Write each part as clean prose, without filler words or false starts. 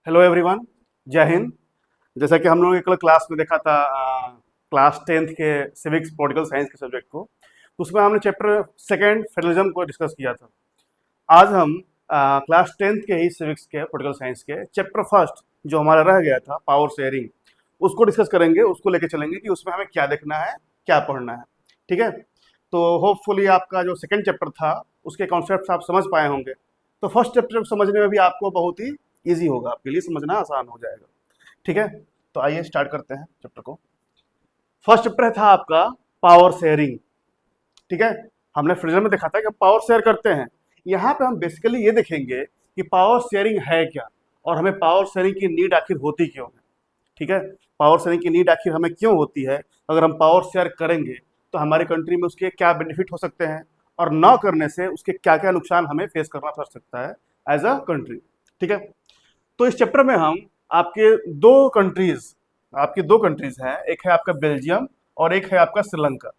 Hello everyone. जय हिंद। जैसा कि हम लोग एक क्लास में देखा था, क्लास 10th के सिविक्स पॉलिटिकल साइंस के सब्जेक्ट को, तो उसमें हमने चैप्टर सेकेंड फेडरलिज्म को डिस्कस किया था। आज हम क्लास 10th के ही सिविक्स के पॉलिटिकल साइंस के चैप्टर फर्स्ट जो हमारा रह गया था पावर शेयरिंग, उसको डिस्कस करेंगे, उसको लेके चलेंगे कि उसमें हमें क्या देखना है, क्या पढ़ना है। ठीक है, तो होपफुली आपका जो सेकेंड चैप्टर था उसके कॉन्सेप्ट आप समझ पाए होंगे। तो फर्स्ट चैप्टर को समझने में भी आपको बहुत ही ईजी होगा, आपके लिए समझना आसान हो जाएगा। ठीक है, तो आइए स्टार्ट करते हैं चैप्टर को। फर्स्ट चैप्टर था आपका पावर शेयरिंग। ठीक है, हमने फ्रीजर में देखा था कि हम पावर शेयर करते हैं। यहाँ पे हम बेसिकली ये देखेंगे कि पावर शेयरिंग है क्या और हमें पावर शेयरिंग की नीड आखिर होती क्यों है। ठीक है, पावर शेयरिंग की नीड आखिर हमें क्यों होती है, अगर हम पावर शेयर करेंगे तो हमारे कंट्री में उसके क्या बेनिफिट हो सकते हैं और ना करने से उसके क्या क्या नुकसान हमें फेस करना पड़ सकता है एज अ कंट्री। ठीक है, तो इस चैप्टर में हम आपके दो कंट्रीज हैं, एक है आपका बेल्जियम और एक है आपका श्रीलंका।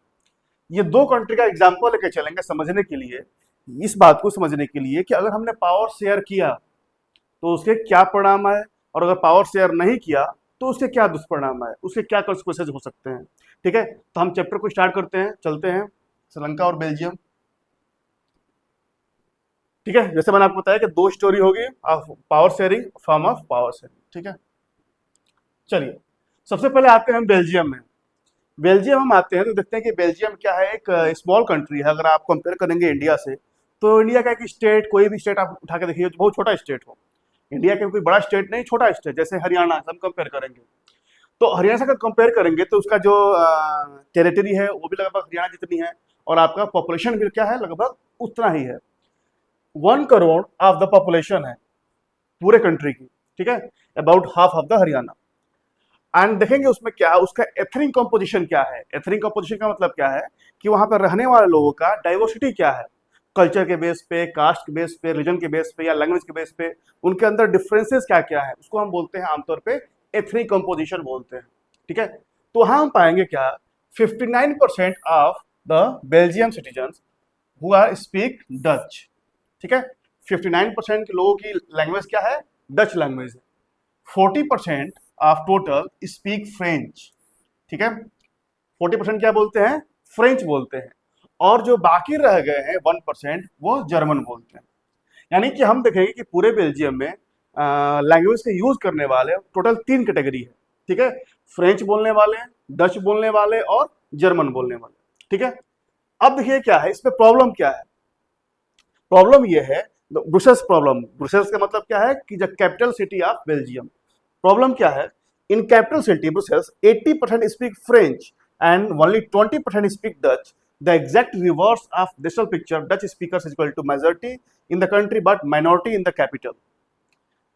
ये दो कंट्री का एग्जाम्पल लेके चलेंगे समझने के लिए, इस बात को समझने के लिए कि अगर हमने पावर शेयर किया तो उसके क्या परिणाम आए, और अगर पावर शेयर नहीं किया तो उसके क्या दुष्परिणाम आए, उसके क्या कॉन्सिक्वेंसेज हो सकते हैं। ठीक है, तो हम चैप्टर को स्टार्ट करते हैं, चलते हैं श्रीलंका और बेल्जियम। ठीक है, जैसे मैंने आपको बताया कि दो स्टोरी होगी of power sharing, form of power sharing. ठीक है, चलिए सबसे पहले आते हैं बेल्जियम में। बेल्जियम हम आते हैं तो देखते हैं कि बेल्जियम क्या है, एक स्मॉल कंट्री है। अगर आप कंपेयर करेंगे इंडिया से, तो इंडिया का एक स्टेट, कोई भी स्टेट आप उठा के देखिए, बहुत छोटा स्टेट हो। इंडिया का कोई बड़ा स्टेट नहीं, छोटा स्टेट, जैसे हरियाणा से हम कंपेयर करेंगे, तो हरियाणा से अगर कंपेयर करेंगे तो उसका जो टेरिटरी है वो भी लगभग हरियाणा जितनी है, और आपका पॉपुलेशन भी क्या है, लगभग उतना ही है। 1 करोड़ ऑफ द पॉपुलेशन है पूरे कंट्री की। ठीक है, about half of the Haryana. And देखेंगे उसमें क्या है, उसका एथनिक कंपोजिशन क्या है। एथनिक कंपोजिशन का मतलब क्या है कि वहां पर रहने वाले लोगों का डाइवर्सिटी क्या है, कल्चर के बेस पे, कास्ट के बेस पे, रिलीजन के बेस पे या लैंग्वेज के बेस पे, उनके अंदर डिफरेंसेस क्या क्या है, उसको हम बोलते हैं आमतौर पे एथनिक कंपोजिशन बोलते हैं। ठीक है, तो वहां हम पाएंगे क्या, 59% of the Belgium citizen who are speak Dutch. ठीक है, 59% के लोगों की लैंग्वेज क्या है, डच लैंग्वेज है। 40% ऑफ टोटल स्पीक फ्रेंच। ठीक है, 40% क्या बोलते हैं, फ्रेंच बोलते हैं। और जो बाकी रह गए हैं 1%, वो जर्मन बोलते हैं। यानी कि हम देखेंगे कि पूरे बेल्जियम में लैंग्वेज के यूज करने वाले टोटल 3 कैटेगरी है। ठीक है, फ्रेंच बोलने वाले, डच बोलने वाले और जर्मन बोलने वाले। ठीक है, अब देखिए क्या है इसमें प्रॉब्लम, क्या है प्रॉब्लम, ये है ब्रुसेल्स प्रॉब्लम। ब्रुसेल्स का मतलब क्या है कि the capital city of Belgium. Problem क्या है, in capital city Brussels 80% speak French and only 20% speak Dutch. The exact reverse of digital picture, Dutch speakers is equal to majority in the country but minority in the capital.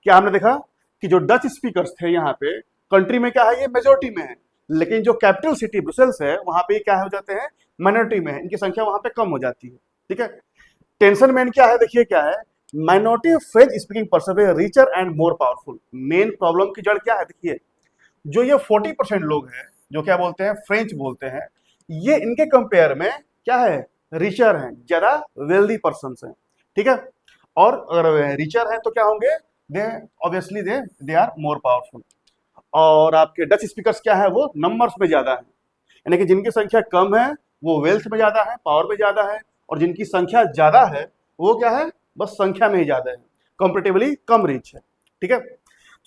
क्या हमने देखा कि जो Dutch speakers थे यहाँ पे country में क्या है, ये मेजोरिटी में है, लेकिन जो कैपिटल सिटी ब्रुसेल्स है वहां पे क्या हो जाते हैं, माइनॉरिटी में है, इनकी संख्या वहां पे कम हो जाती है। ठीक है, टेंशन मेन क्या है, देखिए क्या है, minority of French speaking person है richer and more powerful. Main problem की जड़ क्या है, देखिए जो ये 40% लोग हैं जो क्या बोलते हैं, फ्रेंच बोलते हैं, ये इनके कंपेयर में क्या है, रिचर हैं, ज्यादा वेल्दी पर्सन हैं। ठीक है, और अगर रिचर हैं तो क्या होंगे, they obviously they are more powerful. और आपके डच स्पीकर्स क्या है, वो नंबर्स में ज्यादा है, यानी कि जिनकी संख्या कम है वो वेल्थ में ज्यादा है, पावर में ज्यादा है, और जिनकी संख्या ज्यादा है वो क्या है, बस संख्या में ही ज्यादा है, कंपेरेटिवली कम रीच है। ठीक है,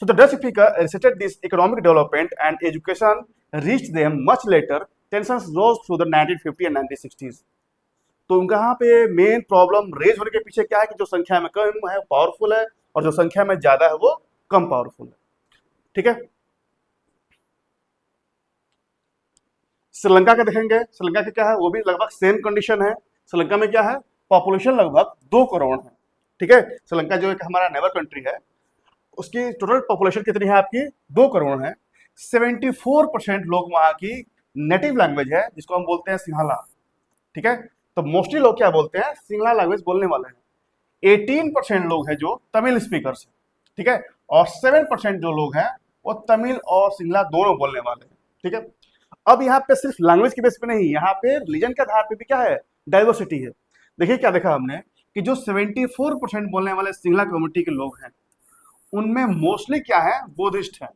so the Dutch speaker resented this economic development and education reach them much later, tensions rose through the 1950 and 1960s। तो यहाँ पे मेन प्रॉब्लम रेज होने के पीछे क्या है कि जो संख्या में कम है पावरफुल है, और जो संख्या में ज्यादा है वो कम पावरफुल है। ठीक है, श्रीलंका का देखेंगे, श्रीलंका का क्या है, वो भी लगभग सेम कंडीशन है। श्रीलंका में क्या है, पॉपुलेशन लगभग 2 करोड़ है। ठीक है, श्रीलंका जो एक हमारा नेबर कंट्री है, उसकी टोटल पॉपुलेशन कितनी है आपकी, 2 करोड़ है। 74% लोग वहां की नेटिव लैंग्वेज है जिसको हम बोलते हैं सिंहला। ठीक है, तो मोस्टली लोग क्या बोलते हैं, सिंहला लैंग्वेज बोलने वाले हैं। 18% लोग हैं जो तमिल स्पीकर्स हैं। ठीक है, और 7% जो लोग हैं वो तमिल और सिंहला दोनों बोलने वाले हैं। ठीक है, अब यहाँ पे सिर्फ लैंग्वेज के बेस पे नहीं, यहाँ पे रिलीजन के आधार पे भी क्या है, डाइवर्सिटी है। देखिए क्या देखा हमने कि जो 74% बोलने वाले सिंगला कम्युनिटी के लोग हैं, उनमें मोस्टली क्या है, बुद्धिस्ट है।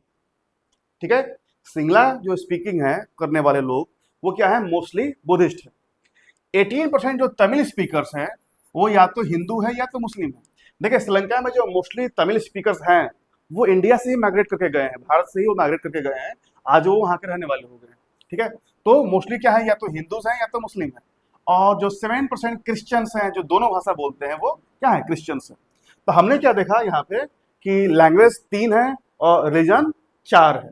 ठीक है, सिंगला जो स्पीकिंग है करने वाले लोग वो क्या है, मोस्टली बुद्धिस्ट है। 18% जो तमिल स्पीकर्स हैं वो या तो हिंदू है या तो मुस्लिम है। देखिए श्रीलंका में जो मोस्टली तमिल स्पीकर्स हैं वो इंडिया से ही माइग्रेट करके गए हैं, भारत से ही वो माइग्रेट करके गए हैं, आज वो वहाँ के रहने वाले हो गए हैं। ठीक है, तो मोस्टली क्या है, या तो हिंदूज हैं या तो मुस्लिम है। और जो 7% क्रिश्चियंस हैं जो दोनों भाषा बोलते हैं वो क्या है, क्रिश्चियंस है। तो हमने क्या देखा यहाँ पे कि लैंग्वेज 3 है और रीजन 4 है,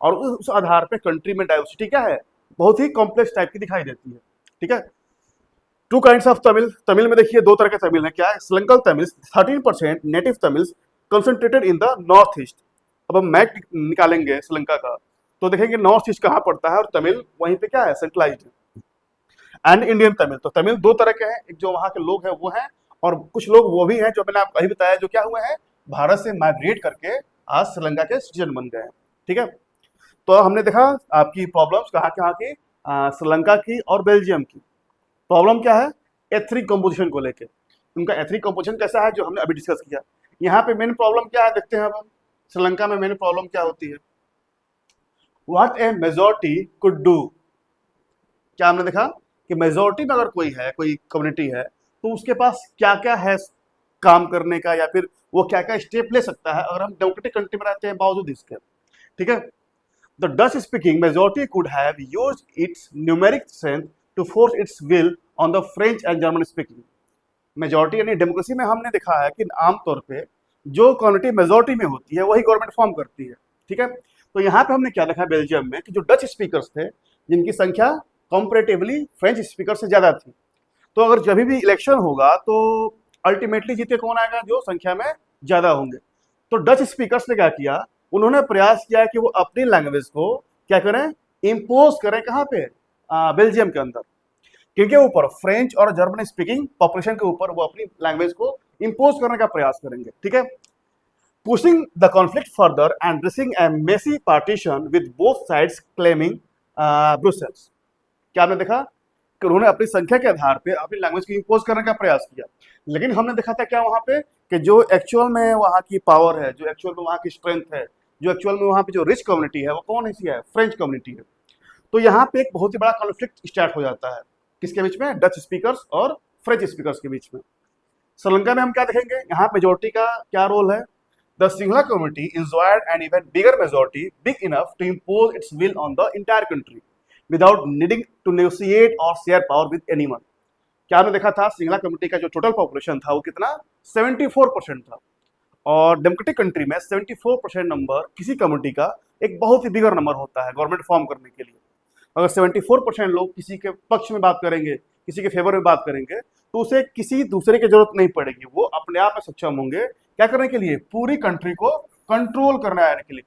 और उस आधार पे कंट्री में डाइवर्सिटी क्या है, बहुत ही कॉम्प्लेक्स टाइप की दिखाई देती है। ठीक है, two kinds of Tamil, Tamil में देखिए दो तरह के तमिल है, क्या है, Sri Lankan Tamil 13% native Tamils concentrated in the north east. अब हम मैप निकालेंगे श्रीलंका का तो देखेंगे नॉर्थ ईस्ट कहाँ पड़ता है और तमिल वहीं पे क्या है, सेंट्रलाइज्ड है। एंड इंडियन तमिल, तो तमिल दो तरह के हैं, एक जो वहाँ के लोग हैं वो हैं, और कुछ लोग वो भी हैं जो मैंने आपको अभी बताया जो क्या हुए हैं, भारत से माइग्रेट करके आज श्रीलंका के सिटीजन बन गए हैं। ठीक है, तो हमने देखा आपकी प्रॉब्लम्स कहाँ कहाँ की, श्रीलंका की और बेल्जियम की। प्रॉब्लम क्या है, एथनिक कंपोजिशन को लेके, उनका एथनिक कंपोजिशन कैसा है जो हमने अभी डिस्कस किया। यहाँ पे मेन प्रॉब्लम क्या है देखते हैं अब हम, श्रीलंका में मेन प्रॉब्लम क्या होती है, what A majority could do. क्या हमने देखा कि मेजोरिटी में अगर कोई है, कोई कम्युनिटी है, तो उसके पास क्या क्या है काम करने का, या फिर वो क्या क्या स्टेप ले सकता है अगर हम डेमोक्रेटिक कंट्री में रहते हैं बावजूद इसके। ठीक है, the Dutch speaking majority could have used its numeric strength to force its will on the French and German speaking. Majority यानी डेमोक्रेसी में हमने देखा है कि आमतौर पे जो कम्युनिटी मेजोरिटी में होती है वही गवर्नमेंट फॉर्म करती है। ठीक है, तो यहाँ पे हमने क्या देखा बेल्जियम में कि जो डच स्पीकर्स थे जिनकी संख्या कंपैरेटिवली फ्रेंच स्पीकर से ज्यादा थी, तो अगर जब भी इलेक्शन होगा तो अल्टीमेटली जीते कौन आएगा, जो संख्या में ज्यादा होंगे। तो डच स्पीकर्स ने क्या किया, उन्होंने प्रयास किया कि वो अपनी लैंग्वेज को क्या करें, इम्पोज करें कहाँ पे, बेल्जियम के अंदर, क्योंकि ऊपर फ्रेंच और जर्मन स्पीकिंग पॉपुलेशन के ऊपर वो अपनी लैंग्वेज को इम्पोज करने का प्रयास करेंगे। ठीक है, pushing the conflict further and rising a messy partition with both sides claiming Brussels. क्या हमने देखा कि उन्होंने अपनी संख्या के आधार पे अपनी लैंग्वेज को इम्पोज करने का प्रयास किया, लेकिन हमने देखा था क्या वहां पे कि जो एक्चुअल में वहां की पावर है, जो एक्चुअल में वहां की स्ट्रेंथ है, जो एक्चुअल में वहां पे जो रिच कम्युनिटी है वो कौन सी है, फ्रेंच कम्युनिटी है। तो यहाँ पे एक बहुत ही बड़ा कॉन्फ्लिक्ट स्टार्ट हो जाता है, किसके बीच में, डच स्पीकर्स और फ्रेंच स्पीकर्स के बीच में। श्रीलंका में हम क्या देखेंगे, यहाँ मेजोरिटी का क्या रोल है, the Singla community enjoyed an even bigger majority big enough to impose its will on the entire country without needing to negotiate or share power with anyone। क्या हमने देखा था, सिंगला कम्युनिटी का जो टोटल पॉपुलेशन था वो कितना, 74% था, और डेमोक्रेटिक कंट्री में 74% नंबर किसी कम्युनिटी का एक बहुत ही बिगर नंबर होता है गवर्नमेंट फॉर्म करने के लिए। अगर 74% लोग किसी के पक्ष में बात करेंगे, किसी के फेवर में बात करेंगे, तो उसे किसी दूसरे की जरूरत नहीं पड़ेगी, वो अपने आप में सक्षम होंगे क्या करने के लिए, पूरी कंट्री को कंट्रोल करने आने के लिए।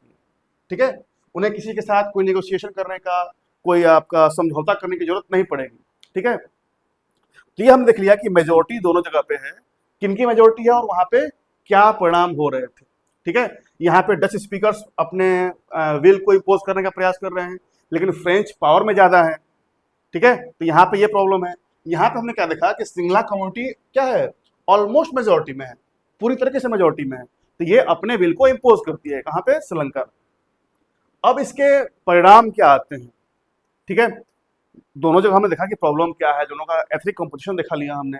ठीक है, उन्हें किसी के साथ कोई नेगोशिएशन करने का, कोई आपका समझौता करने की जरूरत नहीं पड़ेगी। ठीक है, तो ये हम देख लिया कि मेजोरिटी दोनों जगह पे है, किनकी मेजोरिटी है और वहां पे क्या परिणाम हो रहे थे। ठीक है, यहाँ पे डच स्पीकर्स अपने विल को इम्पोज करने का प्रयास कर रहे हैं, लेकिन फ्रेंच पावर में ज्यादा है। ठीक है, तो यहाँ पे ये प्रॉब्लम है। यहाँ पे हमने क्या देखा कि सिंगला कम्युनिटी क्या है, ऑलमोस्ट मेजोरिटी में है, पूरी तरीके से मेजोरिटी में है, तो ये अपने विल को इम्पोज करती है कहाँ पे, श्रीलंका। अब इसके परिणाम क्या आते हैं। ठीक है, दोनों जगह हमने देखा कि प्रॉब्लम क्या है, दोनों का एथनिक कंपोजिशन देखा लिया हमने।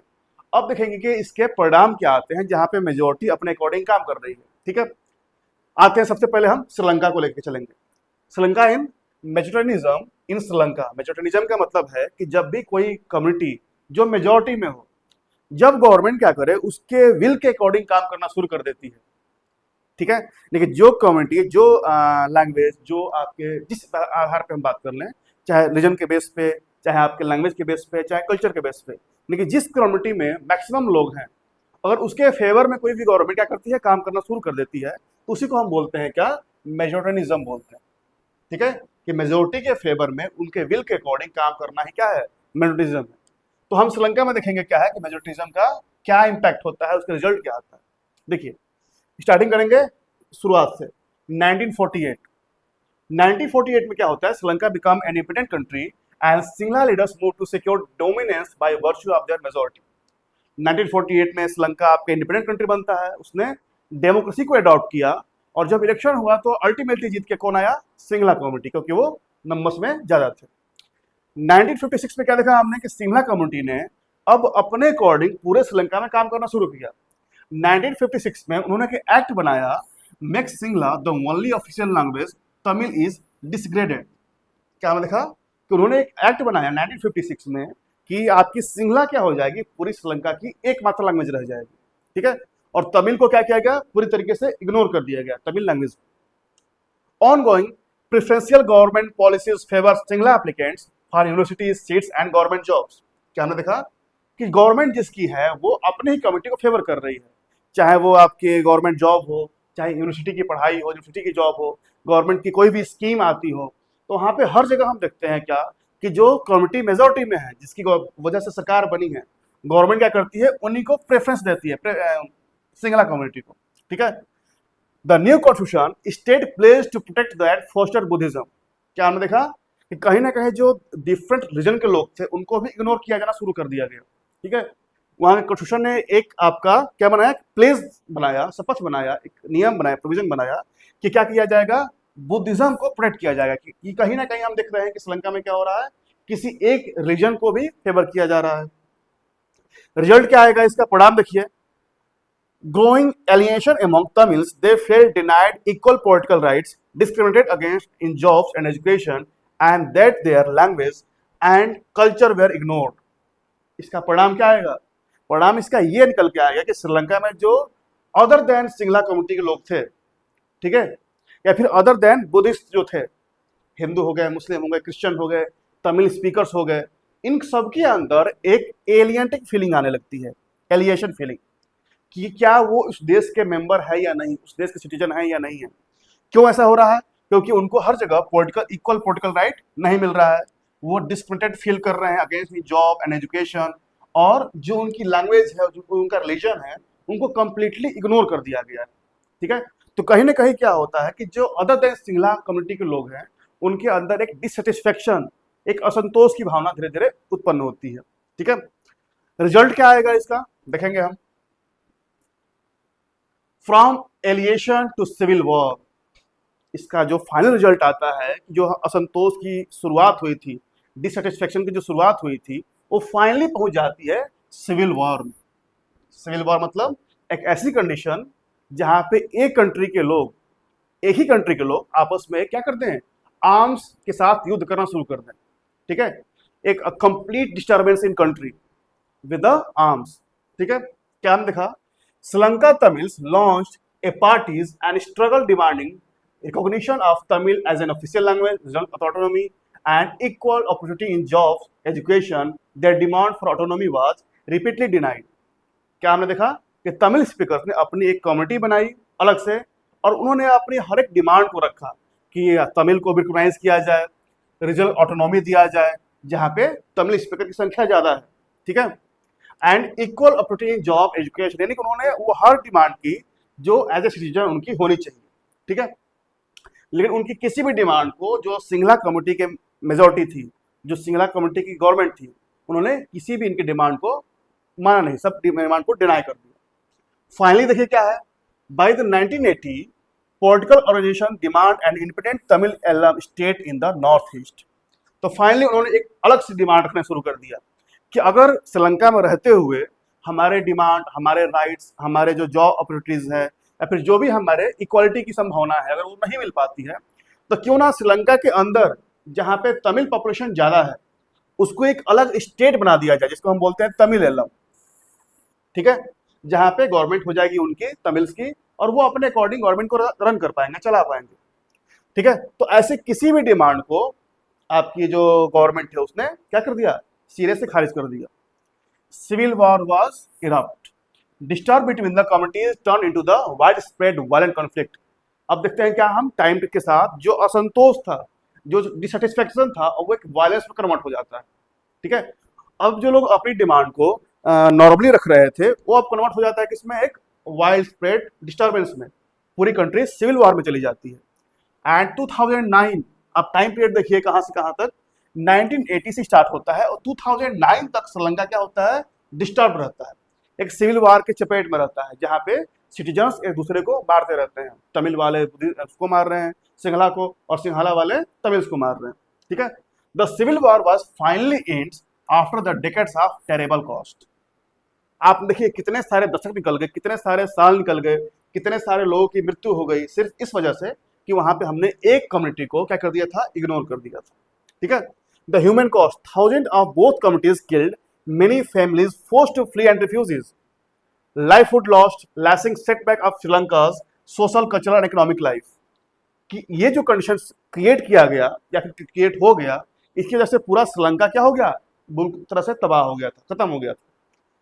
अब देखेंगे कि इसके परिणाम क्या आते हैं जहां पे मेजोरिटी अपने अकॉर्डिंग काम कर रही है। ठीक है, आते हैं सबसे पहले हम श्रीलंका को लेकर चलेंगे। श्रीलंका इन मेजोरिटिज्म इन श्रीलंका, मेजोरिटिज्म का मतलब है कि जब भी कोई कम्युनिटी जो मेजोरिटी में हो, जब गवर्नमेंट क्या करे उसके विल के अकॉर्डिंग काम करना शुरू कर देती है। ठीक है, लेकिन जो कम्युनिटी, जो लैंग्वेज, जो आपके जिस आधार पे हम बात कर लें, चाहे रिजन के बेस पे, चाहे आपके लैंग्वेज के बेस पे, चाहे कल्चर के बेस पे, लेकिन जिस कम्युनिटी में मैक्सिमम लोग हैं, अगर उसके फेवर में कोई भी गवर्नमेंट क्या करती है, काम करना शुरू कर देती है, तो उसी को हम बोलते हैं क्या, मेजोरिटिज्म बोलते हैं। ठीक है, कि मेजोरिटी के फेवर में उनके विल के अकॉर्डिंग काम करना ही क्या है, मेजोरिटिज्म है। तो हम श्रीलंका में देखेंगे क्या है कि मेजोरिटिज्म का क्या इंपैक्ट होता है, उसका रिजल्ट क्या आता है। देखिए, स्टार्टिंग करेंगे शुरुआत से 1948। 1948 में क्या होता है, Sri Lanka become an independent country and Sinhala leaders move to secure dominance by virtue of their majority. 1948 में श्रीलंका आपका इंडिपेंडेंट कंट्री बनता है, उसने डेमोक्रेसी को अडॉप्ट किया, और जब इलेक्शन हुआ तो अल्टीमेटली जीत के कौन आया? सिंगला कम्युनिटी, क्योंकि वो नंबर्स में ज्यादा थे। 1956 में क्या देखा हमने कि सिंगला कम्युनिटी ने अब अपने अकॉर्डिंग पूरे श्रीलंका में काम करना शुरू किया। 1956 में उन्होंने एक एक्ट बनाया, make Sinhala the only official language, Tamil is disgraded. क्या हमने देखा कि उन्होंने एक एक्ट बनाया 1956 में कि आपकी सिंगला क्या हो जाएगी, पूरी श्रीलंका की एकमात्र लैंग्वेज रह जाएगी, ठीक है। और तमिल को क्या किया गया? पूरी तरीके से इग्नोर कर दिया गया, Tamil language. Ongoing preferential government policies favour Singla applicants for universities, seats and government jobs. क्या हमने देखा कि गवर्नमेंट जिसकी है वो अपने ही कम्युनिटी को फेवर कर रही है, चाहे वो आपके गवर्नमेंट जॉब हो, चाहे यूनिवर्सिटी की पढ़ाई हो, यूनिवर्सिटी की जॉब हो, गवर्नमेंट की कोई भी स्कीम आती हो, तो वहाँ पे हर जगह हम देखते हैं क्या कि जो कम्युनिटी मेजोरिटी में है, जिसकी वजह से सरकार बनी है, गवर्नमेंट क्या करती है? उन्हीं को प्रेफरेंस देती है, सिंगला कम्युनिटी को, ठीक है। The new constitution state pledge to protect that foster Buddhism. क्या हमने देखा कि कहीं ना कहीं जो डिफरेंट रीजन के लोग थे उनको भी इग्नोर किया जाना शुरू कर दिया गया, ठीक है। वहां के कॉन्स्टिट्यूशन ने एक आपका क्या बनाया? प्लेज बनाया, शपथ बनाया, एक नियम बनाया, प्रोविजन बनाया कि क्या किया जाएगा? बुद्धिज्म को प्रोटेक्ट किया जाएगा। कि कहीं ना कहीं हम देख रहे हैं कि श्रीलंका में क्या हो रहा है, किसी एक रीजन को भी फेवर किया जा रहा है। रिजल्ट क्या आएगा इसका? परिणाम देखिए, growing alienation among Tamils, they felt denied equal political rights, discriminated against in jobs and education, and that their language and culture were ignored. इसका परिणाम क्या आएगा? परिणाम इसका ये निकल के आएगा कि श्रीलंका में जो अदर देन सिंगला कम्युनिटी के लोग थे, ठीक है, या फिर अदर देन बुद्धिस्ट जो थे, हिंदू हो गए, मुस्लिम हो गए, क्रिश्चियन हो गए, तमिल स्पीकर्स हो गए, इन सबके अंदर एक एलियंटिक फीलिंग आने लगती है, एलिएशन फीलिंग, कि क्या वो उस देश के मेंबर है या नहीं, उस देश के सिटीजन है या नहीं है। क्यों ऐसा हो रहा है? क्योंकि उनको हर जगह इक्वल पॉलिटिकल राइट नहीं मिल रहा है, वो डिस्क्रिमिनेटेड फील कर रहे हैं अगेंस्ट जॉब एंड एजुकेशन, और जो उनकी लैंग्वेज है, जो उनका रिलीजन है, उनको कंप्लीटली इग्नोर कर दिया गया है, ठीक है। तो कहीं ना कहीं क्या होता है कि जो अदर देन सिंगला कम्युनिटी के लोग हैं, उनके अंदर एक डिससेटिस्फेक्शन, एक असंतोष की भावना धीरे धीरे उत्पन्न होती है, ठीक है। रिजल्ट क्या आएगा इसका देखेंगे हम। फ्रॉम एलिएशन टू सिविल वॉर, इसका जो फाइनल रिजल्ट आता है, जो असंतोष की शुरुआत हुई थी, डिससेटिस्फेक्शन की जो शुरुआत हुई थी, वो फाइनली पहुंच जाती है सिविल वॉर में। सिविल वॉर मतलब एक ऐसी कंडीशन जहां पे एक कंट्री के लोग, एक ही कंट्री के लोग आपस में क्या करते हैं? आर्म्स के साथ युद्ध करना शुरू कर दें, ठीक है। एक complete disturbance in country with the arms, ठीक है। क्या हमने देखा? Sri Lanka Tamils launched a parties and struggle demanding recognition of Tamil as an official language, regional autonomy, and equal opportunity in jobs, education. Their demand for autonomy was repeatedly denied. क्या हमने देखा कि Tamil speakers ने अपनी एक कम्युनिटी बनाई अलग से, और उन्होंने अपनी हर एक डिमांड को रखा कि तमिल को भी रिकॉग्नाइज किया जाए, रीजनल ऑटोनॉमी दिया जाए जहाँ पे तमिल स्पीकर की संख्या ज्यादा है, ठीक है, and equal opportunity in job education, यानी कि उन्होंने वो हर डिमांड की जो एज ए सिटीजन उनकी होनी चाहिए, ठीक है। लेकिन उनकी किसी भी डिमांड को जो सिंगला कम्युनिटी के मेजोरिटी थी, जो सिंगला कम्युनिटी की गवर्नमेंट थी, उन्होंने किसी भी इनकी डिमांड को माना नहीं, सब डिमांड को डिनाई कर दिया। फाइनली देखिए क्या है, by the 1980 political organisation demand and independent Tamil Eelam state in the north east. तो फाइनली उन्होंने एक अलग से डिमांड रखना शुरू कर दिया कि अगर श्रीलंका में रहते हुए हमारे डिमांड, हमारे राइट्स, हमारे जो जॉब अपॉर्चुनिटीज है, या फिर जो भी हमारे इक्वालिटी की संभावना है, अगर वो नहीं मिल पाती है, तो क्यों ना श्रीलंका के अंदर जहाँ पे तमिल पॉपुलेशन ज्यादा है, उसको एक अलग स्टेट बना दिया जाए, जिसको हम बोलते हैं तमिल एलम, ठीक है, जहाँ पे गवर्नमेंट हो जाएगी उनकी तमिल्स की, और वो अपने अकॉर्डिंग गवर्नमेंट को रन कर पाएंगे, चला पाएंगे, ठीक है। तो ऐसे किसी भी डिमांड को आपकी जो गवर्नमेंट है उसने क्या कर दिया? सिरे से खारिज कर दिया। Civil war was erupt, disturb between the communities turn into the wide spread violent conflict. अब देखते हैं क्या हम टाइम के साथ जो असंतोष था, जो डिससेटिस्फेक्शन था, वो एक वायलेंस में कन्वर्ट हो जाता है, ठीक है। अब जो लोग अपनी डिमांड को नॉर्मली रख रहे थे, वो अब कन्वर्ट हो जाता है किसमें? एक वाइड स्प्रेड डिस्टर्बेंस में, पूरी कंट्री सिविल वॉर में चली जाती है। एंड 2009, अब टाइम पीरियड देखिए कहां से कहां तक, 1980 से स्टार्ट होता है और 2009 तक श्रीलंका क्या होता है? डिस्टर्ब रहता है, एक सिविल वॉर के चपेट में रहता है, जहां पे सिटीजन्स एक दूसरे को मारते रहते हैं, तमिल वाले उसको मार रहे हैं सिंहला को, और सिंहला वाले तमिल्स को मार रहे हैं, ठीक है। The civil war was finally ends after the decades of terrible cost. आप देखिए कितने सारे दशक निकल गए, कितने सारे साल निकल गए, कितने सारे लोगों की मृत्यु हो गई सिर्फ इस वजह से कि वहां पे हमने एक कम्युनिटी को क्या कर दिया था, इग्नोर कर दिया था, ठीक है। The human cost, thousand of both communities killed, many families forced to flee and refugees, livelihood lost, lasting setback of Sri Lanka's social cultural and economic life. कि ये जो कंडीशन क्रिएट किया गया या फिर क्रिएट हो गया, इसकी वजह से पूरा श्रीलंका क्या हो गया, बुरी तरह से तबाह हो गया था, खत्म हो गया था,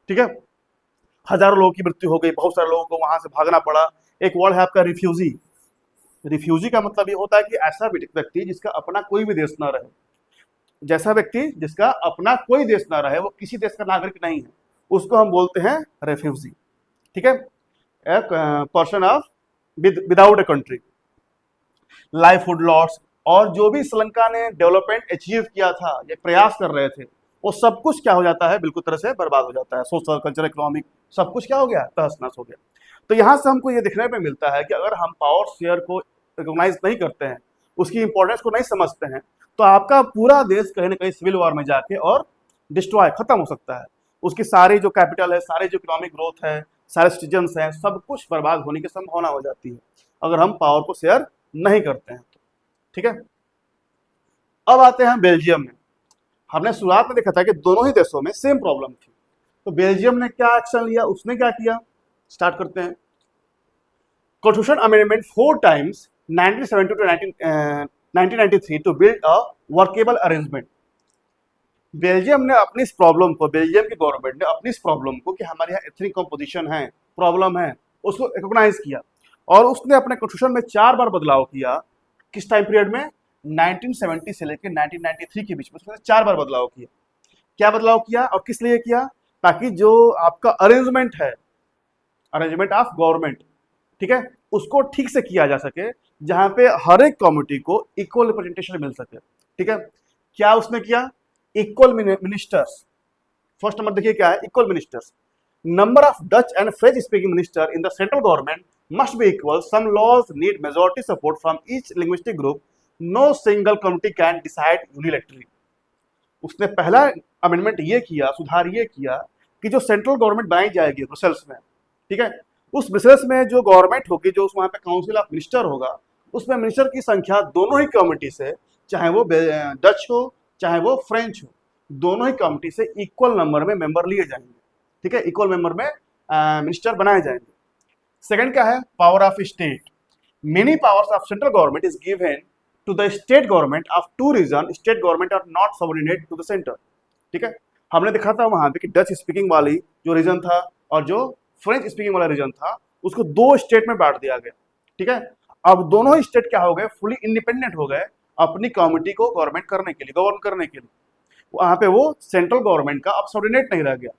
ठीक है। हजारों लोगों की मृत्यु हो गई, बहुत सारे लोगों को वहां से भागना पड़ा। एक वर्ड है आपका रिफ्यूजी। रिफ्यूजी का मतलब ये होता है कि ऐसा व्यक्ति जिसका अपना कोई भी देश ना रहे, जैसा व्यक्ति जिसका अपना कोई देश ना रहे, वो किसी देश का नागरिक नहीं है, उसको हम बोलते हैं रेफ्यूजी, ठीक है। एक person of without a country, livelihood loss, और जो भी श्रीलंका ने डेवलपमेंट अचीव किया था, ये प्रयास कर रहे थे, वो सब कुछ क्या हो जाता है, बिल्कुल तरह से बर्बाद हो जाता है। सोशल कल्चर इकोनॉमिक सब कुछ क्या हो गया, तहस नहस हो गया। तो यहाँ से हमको ये देखने में मिलता है कि अगर हम पावर शेयर को रिकॉग्नाइज नहीं करते हैं, उसकी इंपॉर्टेंस को नहीं समझते हैं, तो आपका पूरा देश कहीं ना कहीं सिविल वॉर में जाके और डिस्ट्रॉय खत्म हो सकता है। उसकी सारी जो कैपिटल है, सारी जो इकोनॉमिक ग्रोथ है, सारे सिटीजन्स हैं, सब कुछ बर्बाद होने की संभावना हो जाती है अगर हम पावर को शेयर नहीं करते हैं तो, ठीक है। अब आते हैं बेल्जियम में। हमने शुरुआत में देखा था कि दोनों ही देशों में सेम प्रॉब्लम थी, तो बेल्जियम ने क्या एक्शन लिया, उसने क्या किया, स्टार्ट करते हैं। Constitution amendment 4 times 1970 to 1993 to build a workable arrangement. Belgium ने अपनी इस प्रॉब्लम को, बेल्जियम की गवर्नमेंट ने अपनी इस प्रॉब्लम को कि हमारे यहाँ एथनिक कंपोजिशन है, प्रॉब्लम है, उसको रिकॉग्नाइज किया, और उसने अपने कॉन्स्टिट्यूशन में 4 बार बदलाव किया। किस टाइम पीरियड में, 1970 से लेकर 1993 के बीच में उसने 4 बार बदलाव किया। क्या बदलाव किया और किस लिए किया, ताकि जो आपका अरेंजमेंट है, अरेंजमेंट ऑफ गवर्नमेंट, ठीक है, उसको ठीक से किया जा सके, जहां पे हर एक कम्युनिटी को इक्वल रिप्रेजेंटेशन मिल सके, ठीक है। क्या उसने किया, इक्वल मिनिस्टर्स। फर्स्ट नंबर देखिए क्या है, equal ministers. Number of Dutch and French speaking minister in the central government must be equal. Some laws need majority support from each linguistic group. No single community can decide unilaterally. उसने पहला amendment ये किया, सुधार ये किया कि जो central government बनाई जाएगी ब्रुसेल्स में, ठीक है, उस ब्रुसेल्स में जो गवर्नमेंट होगी, जो वहाँ पे काउंसिल ऑफ मिनिस्टर होगा, उसमें मिनिस्टर की संख्या दोनों ही कम्युनिटी से, चाहे वो डच हो चाहे वो फ्रेंच हो, दोनों ही कम्युनिटी से इक्वल नंबर में मेंबर लिए जाएंगे, ठीक है, इक्वल मेंबर में मिनिस्टर बनाए जाएंगे। सेकंड क्या है, power of state. Many powers of central government is given to the state government of 2 region. State government are not subordinate to the centre, ठीक है। हमने देखा था वहां पे कि डच स्पीकिंग वाली जो रीजन था और जो फ्रेंच स्पीकिंग वाला रीजन था, उसको 2 स्टेट में बांट दिया गया, ठीक है। अब दोनों ही स्टेट क्या हो गए, फुली इंडिपेंडेंट हो गए अपनी कम्युनिटी को गवर्नमेंट करने के लिए, गवर्न करने के लिए। वहां पे वो सेंट्रल गवर्नमेंट का अब सबऑर्डिनेट नहीं रह गया,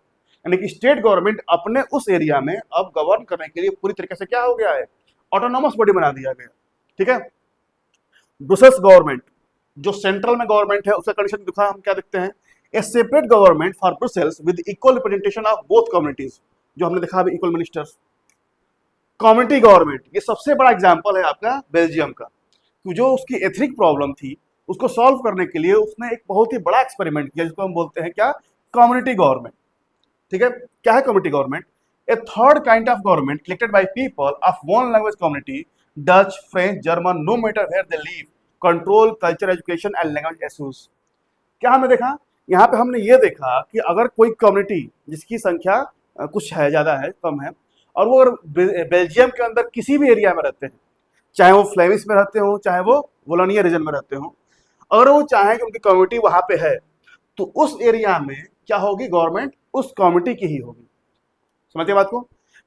यानी कि स्टेट गवर्नमेंट अपने उस एरिया में अब गवर्न करने के लिए पूरी तरीके से क्या हो गया है, ऑटोनॉमस बॉडी बना दिया गया, ठीक है। ब्रुसेल्स गवर्नमेंट जो सेंट्रल में गवर्नमेंट है, उसका कंडीशन दिखा, हम क्या देखते हैं, ए separate government for Brussels with equal representation of both communities, जो हमने देखा इक्वल मिनिस्टर्स। कम्युनिटी गवर्नमेंट, ये सबसे बड़ा एग्जांपल है आपका बेल्जियम का, कि जो उसकी एथनिक प्रॉब्लम थी उसको सॉल्व करने के लिए उसने एक बहुत ही बड़ा एक्सपेरिमेंट किया, जिसको हम बोलते हैं क्या, कम्युनिटी गवर्नमेंट, ठीक है। क्या है community government, a third kind of government elected by people of one language community, Dutch, French, German, no matter where they live, control culture, education and language issues. क्या हमने देखा, यहाँ पे हमने ये देखा कि अगर कोई कम्युनिटी जिसकी संख्या कुछ है, ज्यादा है, कम है, और वो अगर बेल्जियम के अंदर किसी भी एरिया में रहते हैं, चाहे वो फ्लेमिश में रहते हो, चाहे वो वोलोनिया रीजन में रहते हो, अगर वो चाहें कि उनकी कम्युनिटी वहां पे है, तो उस एरिया में क्या होगी, गवर्नमेंट उस कम्युनिटी की ही होगी। समझते बात को,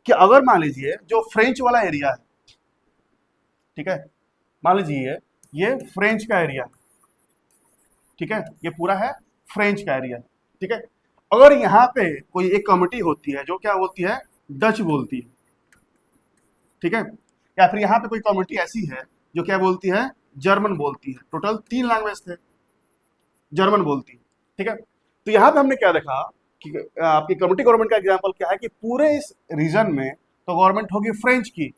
कि अगर मान लीजिए जो फ्रेंच वाला एरिया है, ठीक है, मान लीजिए ये फ्रेंच का एरिया है, ठीक है, ये पूरा है फ्रेंच का एरिया, ठीक है। अगर यहाँ पे कोई एक कम्युनिटी होती है जो क्या बोलती है, डच बोलती है, ठीक है, या फिर यहाँ पे कोई कम्युनिटी ऐसी है जो क्या बोलती है, जर्मन बोलती है, टोटल 3 लैंग्वेज थे, जर्मन बोलती है, ठीक है। तो यहाँ पे हमने क्या देखा कि आपकी कम्युनिटी गवर्नमेंट का एग्जांपल क्या है कि पूरे इस रीजन में तो गवर्नमेंट होगी फ्रेंच की,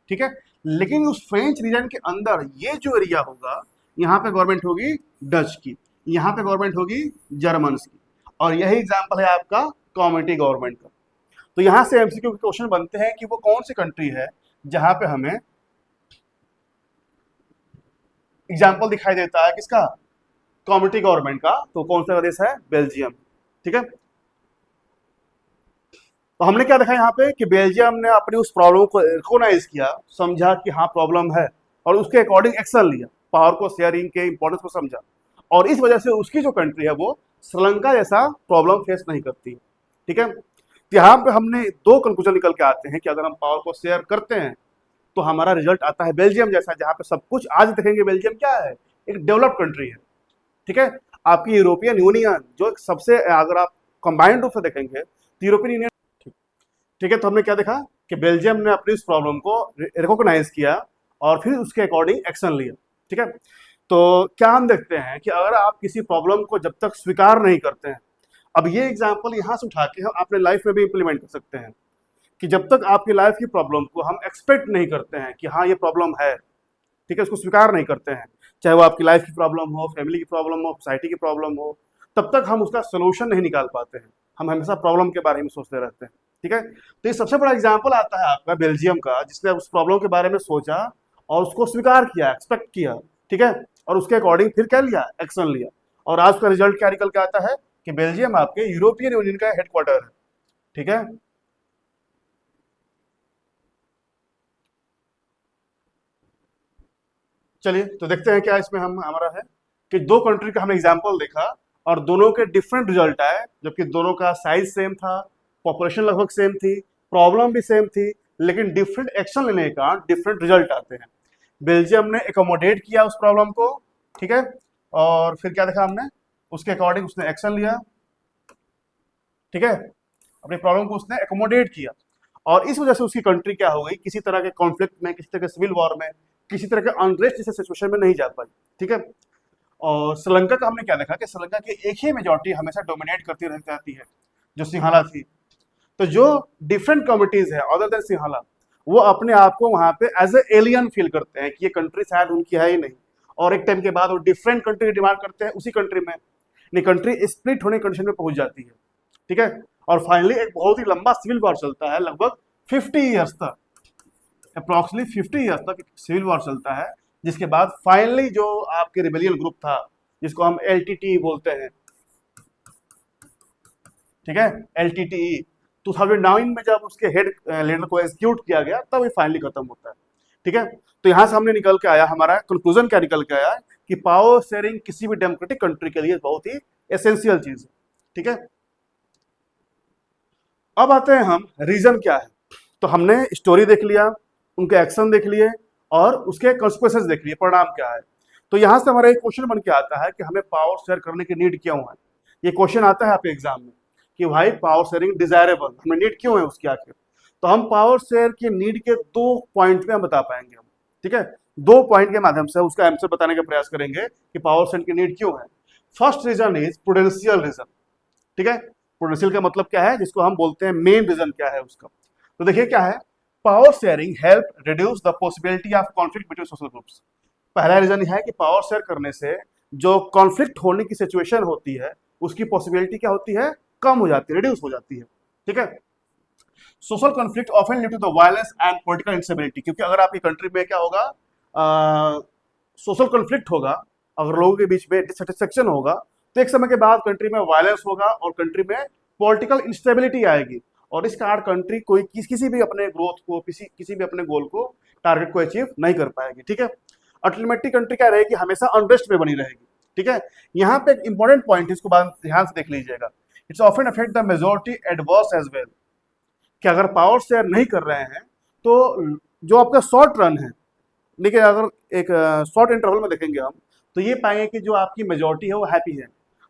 ठीक है। लेकिन उस फ्रेंच रीजन के अंदर ये जो एरिया होगा, यहाँ पे गवर्नमेंट होगी डच की, यहाँ पे गवर्नमेंट होगी जर्मन की, और यही एग्जाम्पल है आपका कम्युनिटी गवर्नमेंट का। तो यहाँ से एमसीक्यू के क्वेश्चन बनते हैं कि वो कौन सी कंट्री है जहां पे हमें एग्जाम्पल दिखाई देता है किसका, कम्युनिटी गवर्नमेंट का। तो कौन सा देश है, बेल्जियम, ठीक है। तो हमने क्या देखा यहाँ पे कि बेल्जियम ने अपनी उस प्रॉब्लम को रिकॉग्नाइज किया, समझा कि हाँ प्रॉब्लम है, और उसके अकॉर्डिंग एक्शन लिया, पावर को शेयरिंग के इंपॉर्टेंस को समझा, और इस वजह से उसकी जो कंट्री है वो श्रीलंका जैसा प्रॉब्लम फेस नहीं करती, ठीक है। तो यहाँ पे हमने दो कंक्लूजन निकल के आते हैं कि अगर हम पावर को शेयर करते हैं तो हमारा रिजल्ट आता है बेल्जियम जैसा, जहाँ पे सब कुछ आज देखेंगे बेल्जियम क्या है, एक डेवलप्ड कंट्री है, ठीक है। आपकी यूरोपियन यूनियन जो सबसे, अगर आप कंबाइंड रूप से देखेंगे तो यूरोपियन यूनियन, ठीक है। तो हमने क्या देखा कि बेल्जियम ने अपनी इस प्रॉब्लम को रिकॉग्नाइज किया और फिर उसके अकॉर्डिंग एक्शन लिया, ठीक है। तो क्या हम देखते हैं कि अगर आप किसी प्रॉब्लम को जब तक स्वीकार नहीं करते हैं, अब ये एग्जाम्पल यहाँ से उठा के हम अपने लाइफ में भी इंप्लीमेंट कर सकते हैं कि जब तक आपकी लाइफ की प्रॉब्लम को हम एक्सपेक्ट नहीं करते हैं कि हाँ ये प्रॉब्लम है, ठीक है, उसको स्वीकार नहीं करते हैं, चाहे वो आपकी लाइफ की प्रॉब्लम हो, फैमिली की प्रॉब्लम हो, सोसाइटी की प्रॉब्लम हो, तब तक हम उसका सोल्यूशन नहीं निकाल पाते हैं, हम हमेशा प्रॉब्लम के बारे में सोचते रहते हैं, ठीक है। तो ये सबसे बड़ा एग्जाम्पल आता है आपका बेल्जियम का, जिसने उस प्रॉब्लम के बारे में सोचा और उसको स्वीकार किया, एक्सपेक्ट किया, ठीक है, और उसके अकॉर्डिंग फिर क्या लिया, एक्शन लिया, और आज का रिजल्ट क्या निकल के आता है कि बेल्जियम आपके यूरोपियन यूनियन का हेडक्वार्टर है, ठीक है। चलिए तो देखते हैं क्या इसमें हम हमारा है कि दो कंट्री का हमने एग्जाम्पल देखा और दोनों के डिफरेंट रिजल्ट आए, जबकि दोनों का साइज सेम था, पॉपुलेशन लगभग सेम थी, प्रॉब्लम भी सेम थी, लेकिन डिफरेंट एक्शन लेने के कारण डिफरेंट रिजल्ट आते हैं। बेल्जियम ने एकोमोडेट किया उस प्रॉब्लम को, ठीक है, और फिर क्या देखा हमने, उसके अकॉर्डिंग उसने एक्शन लिया, ठीक है, अपनी प्रॉब्लम को उसने एकोमोडेट किया, और इस वजह से उसकी कंट्री क्या हो गई, किसी तरह के कॉन्फ्लिक्ट में, किसी तरह के सिविल वॉर में, किसी तरह के अनरेस्ट जैसे सिचुएशन में नहीं जा पाई, ठीक है। और श्रीलंका का हमने क्या देखा कि श्रीलंका की एक ही मेजोरिटी हमेशा डोमिनेट करती रह जाती है, जो सिंहाला थी। तो जो डिफरेंट कम्युनिटीज है अदर देन सिंहाला, वो अपने आप को वहां पे एज ए एलियन फील करते हैं कि ये कंट्री शायद उनकी है ही नहीं, और एक टाइम के बाद वो डिफरेंट कंट्री की डिमांड करते हैं उसी कंट्री में, नहीं कंट्री स्प्लिट होने की कंडीशन में पहुंच जाती है, ठीक है। और फाइनली एक बहुत ही लंबा सिविल वॉर चलता है, लगभग 50 ईयर्स तक, अप्रोक्सीमेटली 50 ईयर्स तक सिविल वॉर चलता है, जिसके बाद फाइनली जो आपके रिबेलियन ग्रुप था, जिसको हम एलटीटी बोलते हैं, ठीक है, एलटीटीई, 2009 में जब उसके हेड लीडर को एग्जीक्यूट किया गया तब ये फाइनली खत्म होता है, ठीक है। तो यहां से हमने निकल के आया, हमारा कंक्लूजन क्या निकल के आया कि पावर शेयरिंग किसी भी डेमोक्रेटिक कंट्री के लिए बहुत ही एसेंशियल चीज है, ठीक है। अब आते हैं हम रीजन क्या है। तो हमने स्टोरी देख लिया, उनके एक्शन देख लिए, और उसके कॉन्सिक्वेंसेस देख लिए, परिणाम क्या है। तो यहां से हमारा एक क्वेश्चन बन के आता है कि हमें पावर शेयर करने की नीड क्यों है। ये क्वेश्चन आता है आपके एग्जाम में कि भाई पावर शेयरिंग डिजायरेबल, हमें नीड क्यों है उसकी आखिर। तो हम पावर शेयर की नीड के दो पॉइंट में हम बता पाएंगे हम, ठीक है, दो पॉइंट के माध्यम से उसका आंसर बताने का प्रयास करेंगे कि पावर शेयर की नीड क्यों है। First reason is prudential reason, ठीक है। प्रूडेंशियल का मतलब क्या है, जिसको हम बोलते हैं मेन रीजन क्या है उसका। तो देखिए क्या है, power sharing help reduce the possibility of conflict between social groups. पहला रीजन है कि पावर शेयर करने से जो कॉन्फ्लिक्ट होने की सिचुएशन होती है उसकी पॉसिबिलिटी क्या होती है, कम हो जाती है, रिड्यूस हो जाती है, ठीक है। Social conflict often lead to the violence and political instability, क्योंकि अगर आपकी कंट्री में क्या होगा, सोशल कॉन्फ्लिक्ट होगा, अगर लोगों के बीच में डिससेटिस्फेक्शन होगा, तो एक समय के बाद कंट्री में वायलेंस होगा और कंट्री में पॉलिटिकल इंस्टेबिलिटी आएगी, और इस कारण कंट्री कोई किसी भी अपने ग्रोथ को, किसी भी अपने गोल को, टारगेट को अचीव नहीं कर पाएगी, ठीक है। अल्टीमेटली कंट्री क्या रहेगी, हमेशा अनरेस्ट में बनी रहेगी, ठीक है। यहाँ पे एक इंपॉर्टेंट पॉइंट है, इसको ध्यान से देख लीजिएगा। It's often affect the majority adverse as well, कि अगर पावर शेयर नहीं कर रहे हैं तो जो आपका शॉर्ट रन है, लेकिन अगर एक शॉर्ट इंटरवल में देखेंगे हम, तो ये पाएंगे कि जो आपकी मेजोरिटी है वो हैप्पी है।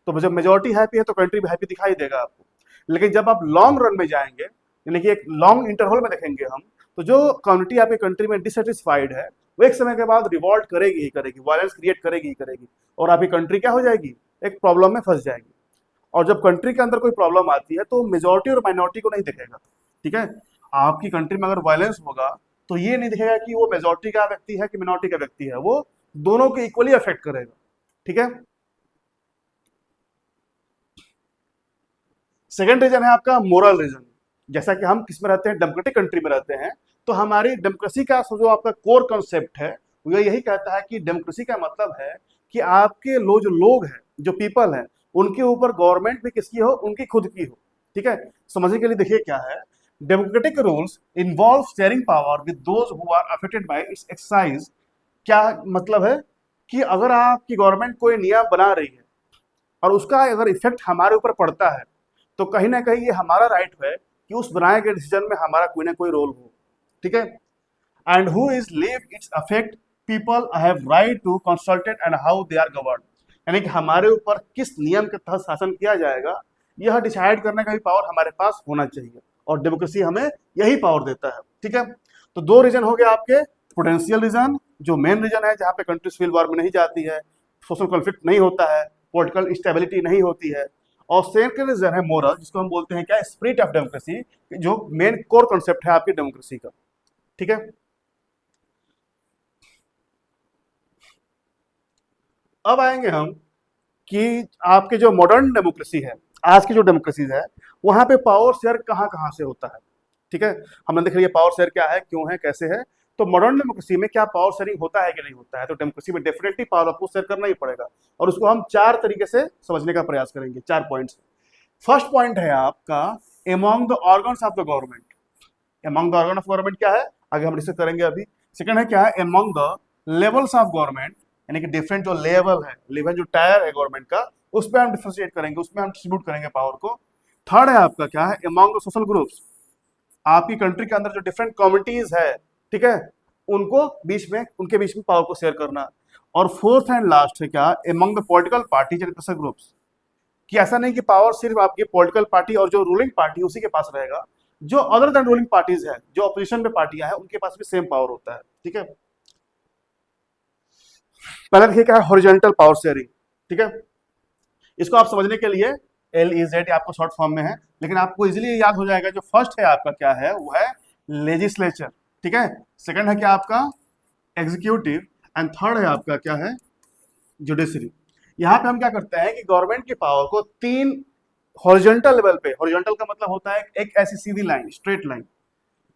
तो जब मेजोरिटी हैप्पी है तो कंट्री भी हैप्पी दिखाई देगा आपको। लेकिन जब आप लॉन्ग रन में जाएंगे, यानी कि एक लॉन्ग इंटरवल में देखेंगे हम, तो जो कम्युनिटी आपकी कंट्री में डिससेटिस्फाइड है वो एक समय के बाद रिवॉल्ट करेगी ही करेगी, वायलेंस क्रिएट करेगी ही करेगी, और आपकी कंट्री क्या हो जाएगी, एक प्रॉब्लम में फंस जाएगी। और जब कंट्री के अंदर कोई प्रॉब्लम आती है तो मेजोरिटी और माइनॉरिटी को नहीं देखेगा, ठीक है। आपकी कंट्री में अगर वायलेंस होगा तो ये नहीं दिखेगा कि वो मेजोरिटी का व्यक्ति है कि मिनोरिटी का व्यक्ति है, वो दोनों को इक्वली अफेक्ट करेगा। ठीक है। सेकेंड रीजन है आपका मोरल रीजन। जैसा कि हम किस में रहते हैं, डेमोक्रेटिक कंट्री में रहते हैं, तो हमारी डेमोक्रेसी का जो आपका कोर कॉन्सेप्ट है वो यही कहता है कि डेमोक्रेसी का मतलब है कि आपके जो लोग हैं, जो पीपल हैं, उनके ऊपर गवर्नमेंट भी किसकी हो, उनकी खुद की हो। ठीक है। समझने के लिए देखिए क्या है, democratic rules involve sharing power with those who are affected by its exercise. क्या मतलब है कि अगर आपकी गवर्नमेंट कोई नियम बना रही है और उसका अगर इफेक्ट हमारे ऊपर पड़ता है तो कहीं ना कहीं ये हमारा राइट है कि उस बनाए गए डिसीजन में हमारा कोई ना कोई रोल हो। ठीक है। And who is live its affect people have right to consulted and how they are govern. यानी कि हमारे ऊपर किस नियम के तहत शासन किया जाएगा यह डिसाइड करने का भी पावर हमारे पास होना चाहिए, और डेमोक्रेसी हमें यही पावर देता है। ठीक है। तो दो रीजन हो गए आपके, पोटेंशियल रीजन जो मेन रीजन है जहां पे कंट्री सिविल वॉर में नहीं जाती है, सोशल कॉन्फ्लिक्ट नहीं होता है, पॉलिटिकल स्टेबिलिटी नहीं होती है, और सेकंड रीजन है मोरल, जिसको हम बोलते हैं क्या, स्पिरिट ऑफ डेमोक्रेसी, जो मेन कोर कॉन्सेप्ट है आपकी डेमोक्रेसी का। ठीक है। अब आएंगे हम कि आपके जो मॉडर्न डेमोक्रेसी है, आज की जो डेमोक्रेसी है, वहां पे पावर शेयर कहां कहां से होता है। ठीक है। हमने देख लिया पावर शेयर क्या है, क्यों है, कैसे है। तो मॉडर्न डेमोक्रेसी में क्या पावर शेयरिंग होता है कि नहीं होता है, तो डेमोक्रेसी में डेफिनेटली पावर आपको शेयर करना ही पड़ेगा, और उसको हम चार तरीके से समझने का प्रयास करेंगे, चार पॉइंट्स। फर्स्ट पॉइंट है आपका among the organs of the government. Among the organ of government क्या है, आगे हम डिस्कस करेंगे अभी। सेकंड है क्या है, among the levels of government, यानी कि डिफरेंट जो लेवल है, लेवल जो टायर है गवर्नमेंट का, उस पर हम डिफरेंशिएट करेंगे, उसमें हम डिस्ट्रीब्यूट करेंगे पावर को। थर्ड है आपका क्या है, एमॉन्ग द सोशल ग्रुप्स, आपकी कंट्री के अंदर जो डिफरेंट कम्युनिटीज है, ठीक है, उनको बीच में, उनके बीच में पावर को शेयर करना। और फोर्थ एंड लास्ट है क्या, among the political parties and pressure groups, कि ऐसा नहीं कि पावर सिर्फ आपकी पॉलिटिकल पार्टी और जो रूलिंग पार्टी उसी के पास रहेगा, जो अदर देन रूलिंग पार्टीज है, जो अपोजिशन में पार्टियां हैं, उनके पास भी सेम पावर होता है। ठीक है। पहला देखिए क्या है, हॉरिजॉन्टल पावर शेयरिंग। ठीक है। इसको आप समझने के लिए LEZ आपको शॉर्ट फॉर्म में है, लेकिन आपको इजीली याद हो जाएगा। जो फर्स्ट है आपका क्या है, वो है लेजिस्लेचर। ठीक है। सेकंड है क्या आपका एग्जीक्यूटिव, एंड थर्ड है आपका क्या है, जुडिशरी। यहां पे हम क्या करते हैं कि गवर्नमेंट की पावर को तीन हॉरिजॉन्टल लेवल पे, हॉरिजॉन्टल का मतलब होता है एक ऐसी सीधी लाइन, स्ट्रेट लाइन,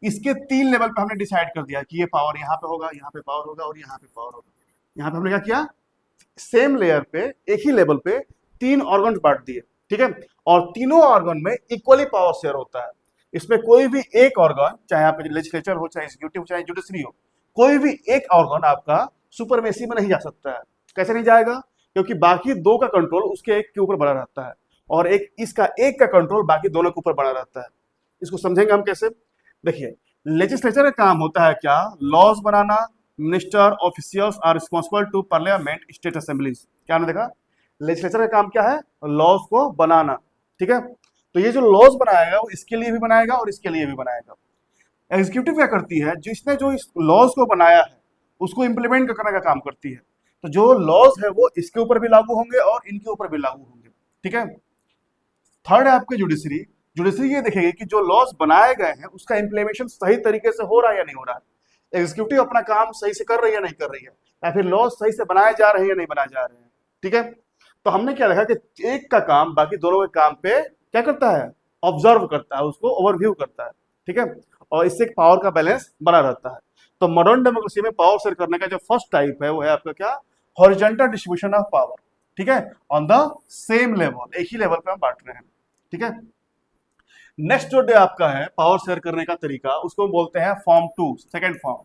इसके तीन लेवल पे हमने डिसाइड कर दिया कि ये पावर यहाँ पे होगा, यहाँ पे पावर होगा, और यहाँ पे पावर होगा। यहाँ पे हमने क्या किया, सेम लेयर पे, एक ही लेवल पे तीन ऑर्गन बांट दिए। ठीक है। और तीनों ऑर्गन में इक्वली पावर शेयर होता है। इसमें कोई भी एक ऑर्गन, चाहे आपका लेजिस्लेचर हो, चाहे एग्जीक्यूटिव, चाहे जुडिशरी हो, कोई भी एक ऑर्गन आपका सुपरमेसी में नहीं जा सकता है। कैसे नहीं जाएगा, क्योंकि बाकी दो का कंट्रोल उसके एक के ऊपर बना रहता है, और एक इसका एक का कंट्रोल बाकी दोनों के ऊपर बना रहता है। इसको समझेंगे हम कैसे, देखिए लेजिस्लेचर का काम होता है क्या, लॉज बनाना। Minister officials are responsible to parliament state assemblies. क्या हमने देखा, लेजिस्लेचर का काम क्या है, लॉज को बनाना। ठीक है। तो ये जो लॉज बनाएगा वो इसके लिए भी बनाएगा और इसके लिए भी बनाएगा। एग्जीक्यूटिव क्या करती है, जिसने जो इस लॉज को बनाया है उसको इंप्लीमेंट करने का काम करती है। तो जो लॉज है वो इसके ऊपर भी लागू होंगे और इनके ऊपर भी लागू होंगे। ठीक है। थर्ड है आपकी जुडिशरी। जुडिशरी ये देखेगी कि जो लॉज बनाए गए हैं उसका इंप्लीमेंटेशन सही तरीके से हो रहा है या नहीं हो रहा है, एग्जीक्यूटिव अपना काम सही से कर रही है या नहीं कर रही है, या फिर लॉज सही से बनाए जा रहे हैं या नहीं बनाए जा रहे हैं। ठीक है। तो हमने क्या देखा कि एक का काम बाकी दोनों के काम पे क्या करता है, ऑब्जर्व करता है, उसको ओवरव्यू करता है। ठीक है। और इससे पावर का बैलेंस बना रहता है। तो मॉडर्न डेमोक्रेसी में पावर शेयर करने का जो फर्स्ट टाइप है वो है आपका क्या, हॉरिजॉन्टल डिस्ट्रीब्यूशन ऑफ पावर। ठीक है। ऑन द सेम लेवल, एक ही लेवल पे हम बांट रहे हैं। ठीक है। नेक्स्ट जो आपका है पावर शेयर करने का तरीका, उसको हम बोलते हैं फॉर्म 2, सेकंड फॉर्म।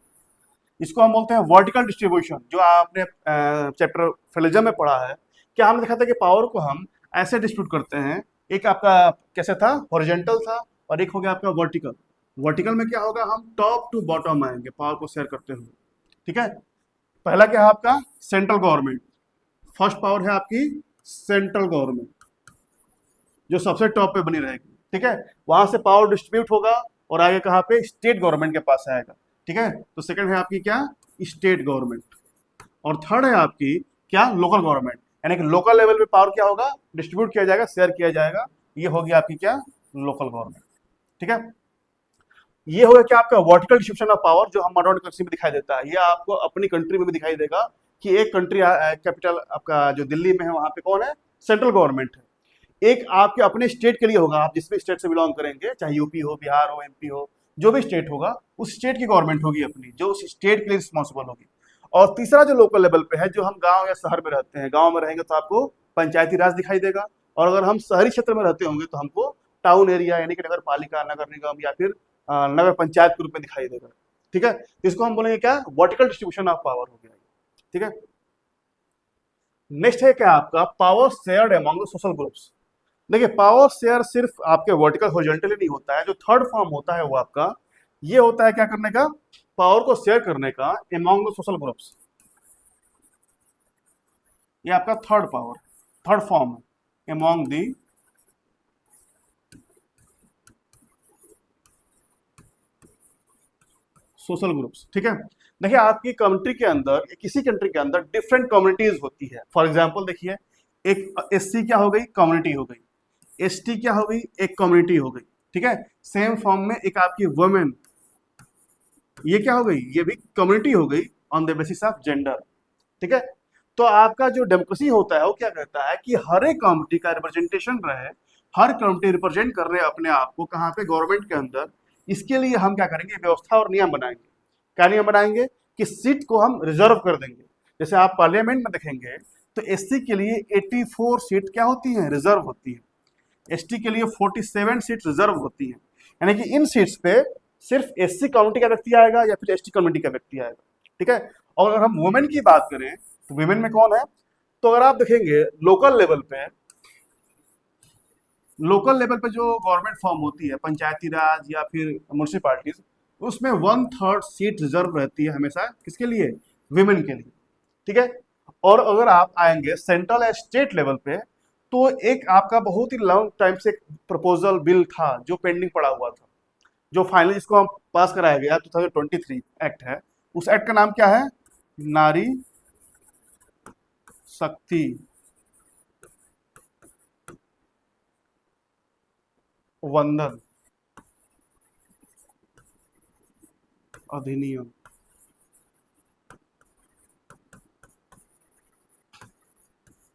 इसको हम बोलते हैं वर्टिकल डिस्ट्रीब्यूशन। जो आपने चैप्टर फेडरलिज्म में पढ़ा है, क्या हमने देखा था कि पावर को हम ऐसे डिस्ट्रीब्यूट करते हैं, एक आपका कैसे था, हॉरिजॉन्टल था, और एक हो गया आपका वर्टिकल। वर्टिकल में क्या होगा, हम टॉप टू बॉटम आएंगे पावर को शेयर करते हुए। ठीक है। पहला क्या है आपका सेंट्रल गवर्नमेंट, फर्स्ट पावर है आपकी सेंट्रल गवर्नमेंट, जो सबसे टॉप पे बनी रहेगी। ठीक है। वहां से पावर डिस्ट्रीब्यूट होगा और आगे कहां पे, स्टेट गवर्नमेंट के पास आएगा। ठीक है। तो सेकंड है आपकी क्या, स्टेट गवर्नमेंट। और थर्ड है आपकी क्या, लोकल गवर्नमेंट, यानी कि लोकल लेवल पे पावर क्या होगा, डिस्ट्रीब्यूट किया जाएगा, शेयर किया जाएगा। ये होगी आपकी क्या, लोकल गवर्नमेंट। ठीक है। ये होगा क्या आपका वर्टिकल डिस्ट्रीब्यूशन ऑफ पावर, जो हम मॉडर्न कंट्री में दिखाई देता है। ये आपको अपनी कंट्री में भी दिखाई देगा कि एक कंट्री कैपिटल आपका जो दिल्ली में है वहां पे कौन है, सेंट्रल गवर्नमेंट है। एक आपके अपने स्टेट के लिए होगा, आप जिस भी स्टेट से बिलोंग करेंगे, चाहे यूपी हो, बिहार हो, एमपी हो, जो भी स्टेट होगा उस स्टेट की गवर्नमेंट होगी अपनी, जो उस स्टेट के लिए रिस्पॉन्सिबल होगी। और तीसरा जो लोकल लेवल पे है, जो हम गांव या शहर में रहते हैं, गांव में रहेंगे तो आपको पंचायती राज दिखाई देगा, और अगर हम शहरी क्षेत्र में रहते होंगे तो हमको टाउन एरिया यानी कि नगर पालिका, नगर निगम या फिर नगर पंचायत के रूप में दिखाई देगा। ठीक है, तो इसको हम बोलेंगे क्या, वर्टिकल डिस्ट्रीब्यूशन ऑफ पावर हो गया। ठीक है, नेक्स्ट है क्या आपका power shared among the social groups. देखिए, पावर शेयर सिर्फ आपके वर्टिकल हॉरिजॉन्टली नहीं होता है, जो थर्ड फॉर्म होता है वो आपका ये होता है क्या करने का, पावर को शेयर करने का अमंग द सोशल ग्रुप्स। ये आपका थर्ड पावर, थर्ड फॉर्म है अमंग दी सोशल ग्रुप्स। ठीक है, देखिए आपकी कंट्री के अंदर, किसी कंट्री के अंदर डिफरेंट कम्युनिटीज होती है। फॉर एग्जांपल देखिए, एक एससी क्या हो गई, कम्युनिटी हो गई, एसटी क्या हो गई, एक कम्युनिटी हो गई। ठीक है, सेम फॉर्म में एक आपकी वुमेन, ये क्या हो गई, ये भी कम्युनिटी हो गई on the basis of gender. ठीक है, तो आपका जो डेमोक्रेसी होता है वो क्या कहता है कि हर एक कम्युनिटी का रिप्रेजेंटेशन रहे, हर कम्युनिटी रिप्रेजेंट कर रहे अपने आप को कहाँ पे, गवर्नमेंट के अंदर। इसके लिए हम क्या करेंगे, व्यवस्था और नियम बनाएंगे। क्या नियम बनाएंगे कि सीट को हम रिजर्व कर देंगे। जैसे आप पार्लियामेंट में देखेंगे तो एससी के लिए 84 सीट क्या होती है, रिजर्व होती है। एसटी के लिए 47 सीट रिजर्व होती है। यानी कि इन सीट्स पे सिर्फ एससी कम्युनिटी का व्यक्ति आएगा या फिर एसटी कम्युनिटी का व्यक्ति आएगा। ठीक है, और अगर हम वुमेन की बात करें तो वुमेन में कौन है, तो अगर आप देखेंगे लोकल लेवल पे, लोकल लेवल पे जो गवर्नमेंट फॉर्म होती है, पंचायती राज या फिर म्यूनिसिपालिटीज, उसमें 1/3 सीट रिजर्व रहती है हमेशा, किसके लिए, विमेन के लिए। ठीक है, और अगर आप आएंगे सेंट्रल या स्टेट लेवल पे, तो एक आपका बहुत ही लॉन्ग टाइम से प्रपोजल बिल था जो पेंडिंग पड़ा हुआ था, जो फाइनली जिसको हम पास कराया गया 2023 एक्ट है। उस एक्ट का नाम क्या है, नारी शक्ति वंदन अधिनियम।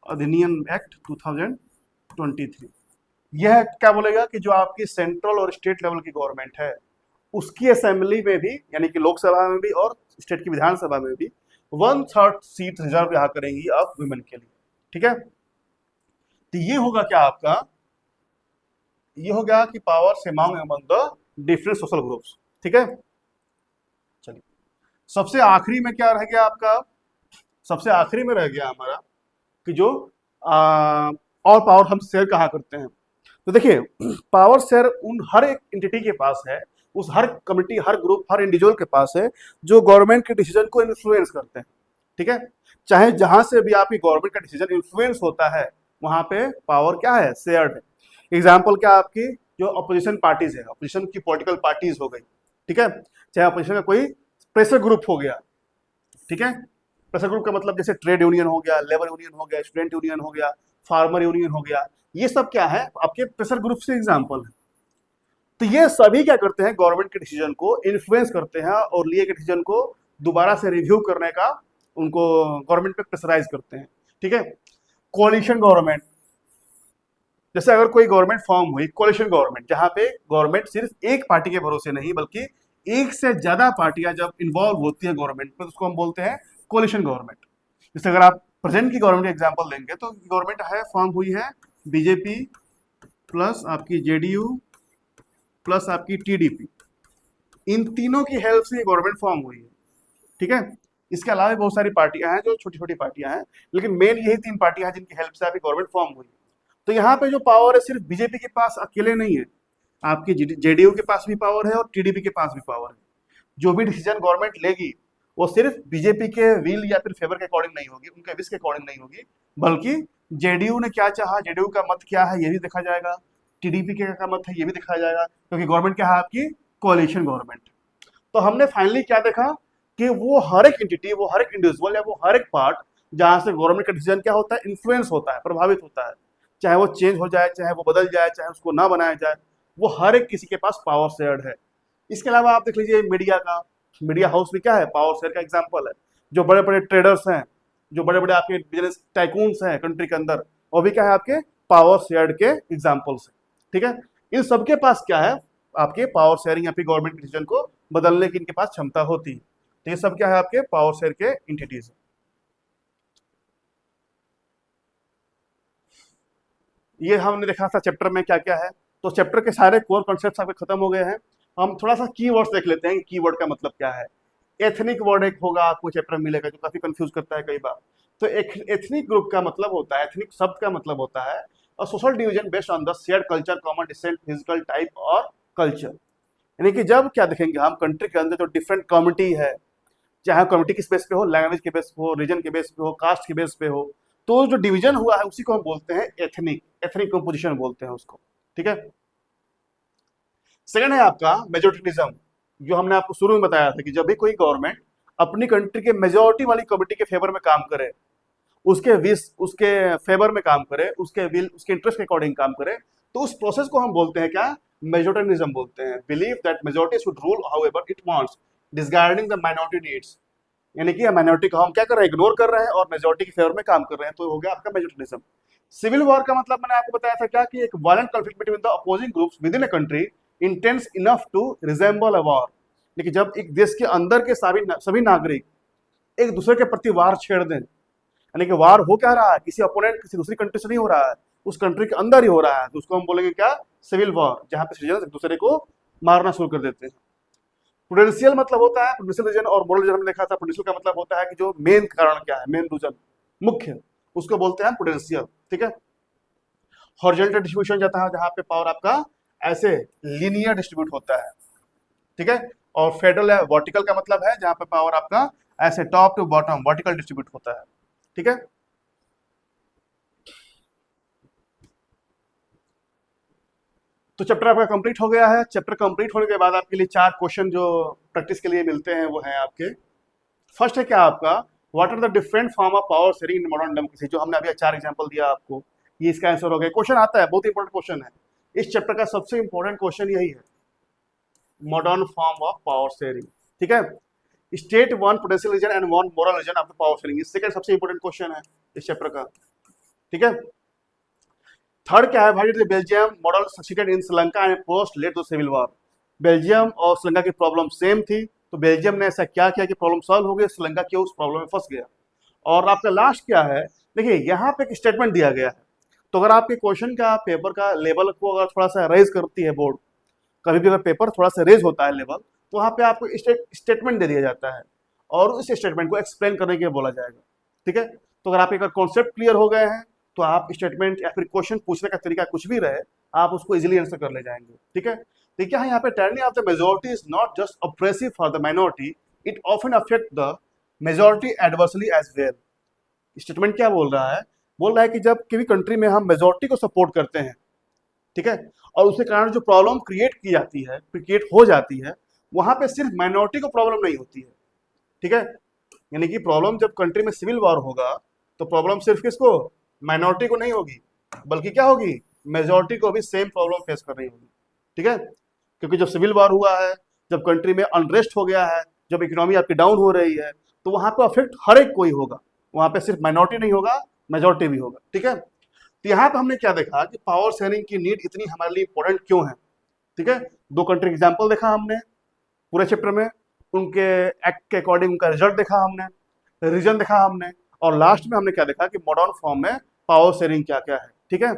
अधिनियम एक्ट 2023। यह क्या बोलेगा कि जो आपकी सेंट्रल और स्टेट लेवल की गवर्नमेंट है उसकी असेंबली में भी, यानी कि लोकसभा में भी और स्टेट की विधानसभा में भी 1/3 सीट रिजर्व यहाँ करेंगी ऑफ वुमेन के लिए। ठीक है, तो ये होगा क्या आपका, ये हो गया कि power among the different social groups. ठीक है, चलिए सबसे आखिरी में क्या रह गया आपका, सबसे आखिरी में रह गया हमारा कि जो और पावर हम शेयर कहाँ करते हैं। तो देखिए, पावर शेयर उन हर एक एंटिटी के पास है, उस हर कमिटी, हर ग्रुप, हर इंडिविजुअल के पास है जो गवर्नमेंट के डिसीजन को इन्फ्लुएंस करते हैं। ठीक है, चाहे जहां से भी आपकी गवर्नमेंट का डिसीजन इन्फ्लुएंस होता है वहां पे पावर क्या है, शेयर्ड है। एग्जाम्पल क्या आपकी जो अपोजिशन पार्टीज है, अपोजिशन की पॉलिटिकल पार्टीज हो गई। ठीक है, चाहे अपोजिशन का कोई प्रेशर ग्रुप हो गया। ठीक है, प्रेशर ग्रुप का मतलब जैसे ट्रेड यूनियन हो गया, लेबर यूनियन हो गया, स्टूडेंट यूनियन हो गया, फार्मर यूनियन हो गया, ये सब क्या है, आपके प्रेशर ग्रुप से एग्जाम्पल है। तो ये सभी क्या करते हैं, गवर्नमेंट के डिसीजन को इन्फ्लुएंस करते हैं और लिए के डिसीजन को दोबारा से रिव्यू करने का उनको गवर्नमेंट पे प्रेशराइज करते हैं। ठीक है, कोalition गवर्नमेंट, जैसे अगर कोई गवर्नमेंट फॉर्म हुई कोalition गवर्नमेंट, जहां पे गवर्नमेंट सिर्फ एक पार्टी के भरोसे नहीं बल्कि एक से ज्यादा पार्टियां जब इन्वॉल्व होती है गवर्नमेंट में, तो उसको हम बोलते हैं कोalition गवर्नमेंट। जैसे अगर आप प्रेजेंट की गवर्नमेंट एग्जांपल लेंगे तो गवर्नमेंट है फॉर्म हुई है बीजेपी प्लस आपकी जेडीयू प्लस आपकी टीडीपी, इन तीनों की हेल्प से गवर्नमेंट फॉर्म हुई है। ठीक है, इसके अलावा भी बहुत सारी पार्टियां हैं जो छोटी छोटी पार्टियां हैं, लेकिन मेन यही 3 पार्टियां हैं जिनकी हेल्प से आपकी गवर्नमेंट फॉर्म हुई। तो यहाँ पे जो पावर है सिर्फ बीजेपी के पास अकेले नहीं है, आपकी जेडीयू के पास भी पावर है और टीडीपी के पास भी पावर है। जो भी डिसीजन गवर्नमेंट लेगी वो सिर्फ बीजेपी के विल या फिर फेवर के अकॉर्डिंग नहीं होगी, उनके विश के अकॉर्डिंग नहीं होगी, बल्कि जेडीयू ने क्या चाहा, जेडीयू का मत क्या है ये भी देखा जाएगा, टीडीपी के का मत है ये भी दिखाया जाएगा, क्योंकि गवर्नमेंट क्या है आपकी कोalition गवर्नमेंट। तो हमने फाइनली क्या देखा कि वो हर एक एंटिटी, वो हर एक इंडिविजुअल या वो हर एक पार्ट जहां से गवर्नमेंट का डिसीजन क्या होता है, इन्फ्लुएंस होता है, प्रभावित होता है, चाहे वो चेंज हो जाए, चाहे वो बदल जाए, चाहे उसको ना बनाया जाए, वो हर एक किसी के पास पावर शेयर्ड है। इसके अलावा आप देख लीजिए मीडिया का, मीडिया हाउस भी क्या है, पावर शेयर का एग्जाम्पल है। जो बड़े बड़े ट्रेडर्स हैं, जो बड़े बड़े आपके बिजनेस टाइकून्स हैं कंट्री के अंदर, वो भी क्या है आपके पावर शेयर के एग्जाम्पल्स हैं। ठीक है, इन सबके पास क्या है, आपके पावर शेयरिंग या फिर गवर्नमेंट डिसीजन को बदलने की इनके पास क्षमता होती है। तो ये सब क्या है आपके पावर शेयर के इंटिटीज। ये हमने देखा था चैप्टर में क्या क्या है। तो चैप्टर के सारे कोर कॉन्सेप्ट्स आपके खत्म हो गए हैं। हम थोड़ा सा कीवर्ड्स देख लेते हैं कि कीवर्ड का मतलब क्या है। एथनिक वर्ड एक होगा आपको चैप्टर में मिलेगा जो काफी कंफ्यूज करता है कई बार। तो एक एथनिक ग्रुप का मतलब होता है, एथनिक शब्द का मतलब होता है और social division based on the shared culture, common descent, physical type और कल्चर। यानी कि जब क्या देखेंगे हम कंट्री के अंदर जो डिफरेंट कम्युनिटी है, चाहे कम्युनिटी किस बेस पे हो, लैंग्वेज के बेस पे हो, रीजन के बेस पे हो, कास्ट के बेस पे हो, तो जो डिवीजन हुआ है उसी को हम बोलते हैं एथनिक, एथनिक कंपोजिशन बोलते हैं उसको। ठीक है। सेकंड है आपका मेजोरिटिज्म, जो हमने आपको शुरू में बताया था कि जब भी कोई गवर्नमेंट अपनी कंट्री के मेजोरिटी वाली कम्युनिटी के फेवर में काम करे, उसके विश, उसके फेवर में काम करे, उसके विल, उसके इंटरेस्ट के अकॉर्डिंग काम करे, तो उस प्रोसेस को हम बोलते हैं क्या, मेजोरिटिज्म बोलते हैं। Believe that majority should rule however it wants, disregarding the minority needs. यानी कि माइनॉरिटी को हम क्या कर रहे हैं, इग्नोर कर रहे हैं और मेजोरिटी के फेवर में काम कर रहे हैं, तो हो गया आपका मेजोरिटिज्म। सिविल वॉर का मतलब मैंने आपको बताया था क्या, कि एक violent conflict between the opposing groups within a country intense enough to resemble a war. लेकिन जब एक देश के अंदर के सभी नागरिक एक दूसरे के प्रति वार छेड़ दें, यानी कि वार हो क्या रहा है, किसी अपोनेंट किसी दूसरी कंट्री से नहीं हो रहा है, उस कंट्री के अंदर ही हो रहा है, तो उसको हम बोलेंगे क्या, सिविल वॉर, जहां पे सिटीजन एक दूसरे को मारना शुरू कर देते हैं। प्रूडेंशियल मतलब होता है, प्रूडेंशियल रीजन और मोरल रीजन हमने देखा था। प्रूडेंशियल का मतलब होता है कि जो मेन कारण क्या है, मेन रीजन, मुख्य, उसको बोलते हैं प्रूडेंशियल। ठीक है। हॉरिजॉन्टल डिस्ट्रीब्यूशन जाता है जहां पे पावर आपका ऐसे लीनियर डिस्ट्रीब्यूट होता है। ठीक है। और फेडरल है, वर्टिकल का मतलब है जहां पे पावर आपका ऐसे top to bottom vertical distribute होता है। ठीक है। तो चैप्टर आपका कंप्लीट हो गया है। चैप्टर कंप्लीट होने के बाद आपके लिए 4 क्वेश्चन जो प्रैक्टिस के लिए मिलते हैं वो हैं आपके। फर्स्ट है क्या आपका, what are the different form of power sharing in modern democracy, जो हमने अभी 4 एग्जांपल दिया आपको, ये इसका आंसर हो गया। क्वेश्चन आता है, बहुत इंपॉर्टेंट क्वेश्चन है, इस चैप्टर का सबसे इंपॉर्टेंट क्वेश्चन यही है, modern form of power sharing. ठीक है। State one potential reason and one moral reason of the power sharing, second सबसे इंपॉर्टेंट क्वेश्चन है इस चैप्टर का। ठीक है। थर्ड क्या है, why did the Belgium model succeeded in Sri Lanka and post led to civil war. Belgium और श्रीलंका की प्रॉब्लम सेम थी, तो बेल्जियम ने ऐसा क्या किया कि प्रॉब्लम सॉल्व हो गई, श्रीलंका क्यों उस प्रॉब्लम में फंस गया। और आपका लास्ट क्या है, देखिए यहाँ पे एक स्टेटमेंट दिया गया है, तो अगर आपके क्वेश्चन का पेपर का लेवल को अगर थोड़ा सा रेज करती है बोर्ड, कभी भी अगर पेपर थोड़ा सा रेज होता है लेवल, तो वहाँ पे आपको स्टेटमेंट दे दिया जाता है और उस स्टेटमेंट को एक्सप्लेन करने के लिए बोला जाएगा। ठीक है। तो अगर आपके कॉन्सेप्ट क्लियर हो गए हैं तो आप स्टेटमेंट या फिर क्वेश्चन पूछने का तरीका कुछ भी रहे, आप उसको इजीली आंसर कर ले जाएंगे। ठीक है। तो क्या है यहाँ पे, tyranny of the majority is not just oppressive for the minority, it often affect the majority adversely as well. Statement क्या बोल रहा है, बोल रहा है कि जब किसी कंट्री में हम मेजॉरिटी को सपोर्ट करते हैं, ठीक है, और उसके कारण जो प्रॉब्लम क्रिएट की जाती है, क्रिएट हो जाती है, वहां पे सिर्फ माइनॉरिटी को प्रॉब्लम नहीं होती है। ठीक है। यानी कि प्रॉब्लम जब कंट्री में सिविल वॉर होगा तो प्रॉब्लम सिर्फ किसको, माइनॉरिटी को नहीं होगी, बल्कि क्या होगी, मेजॉरिटी को भी सेम प्रॉब्लम फेस कर रही होगी। ठीक है। क्योंकि जब सिविल वॉर हुआ है, जब कंट्री में अनरेस्ट हो गया है, जब इकोनॉमी आपकी डाउन हो रही है, तो वहां पे अफेक्ट हर एक कोई होगा, वहां पे सिर्फ माइनॉरिटी नहीं होगा, मेजॉरिटी भी होगा। ठीक है। तो यहाँ पे हमने क्या देखा कि पावर शेयरिंग की नीड इतनी हमारे लिए इंपॉर्टेंट क्यों है। ठीक है। 2 कंट्री एग्जाम्पल देखा हमने पूरे चैप्टर में, उनके एक्ट के अकॉर्डिंग उनका रिजल्ट देखा हमने, रीजन देखा हमने, और लास्ट में हमने क्या देखा कि मॉडर्न फॉर्म में पावर शेयरिंग क्या क्या है। ठीक है।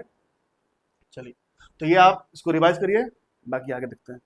चलिए, तो ये आप इसको रिवाइज करिए, बाकी आगे देखते हैं।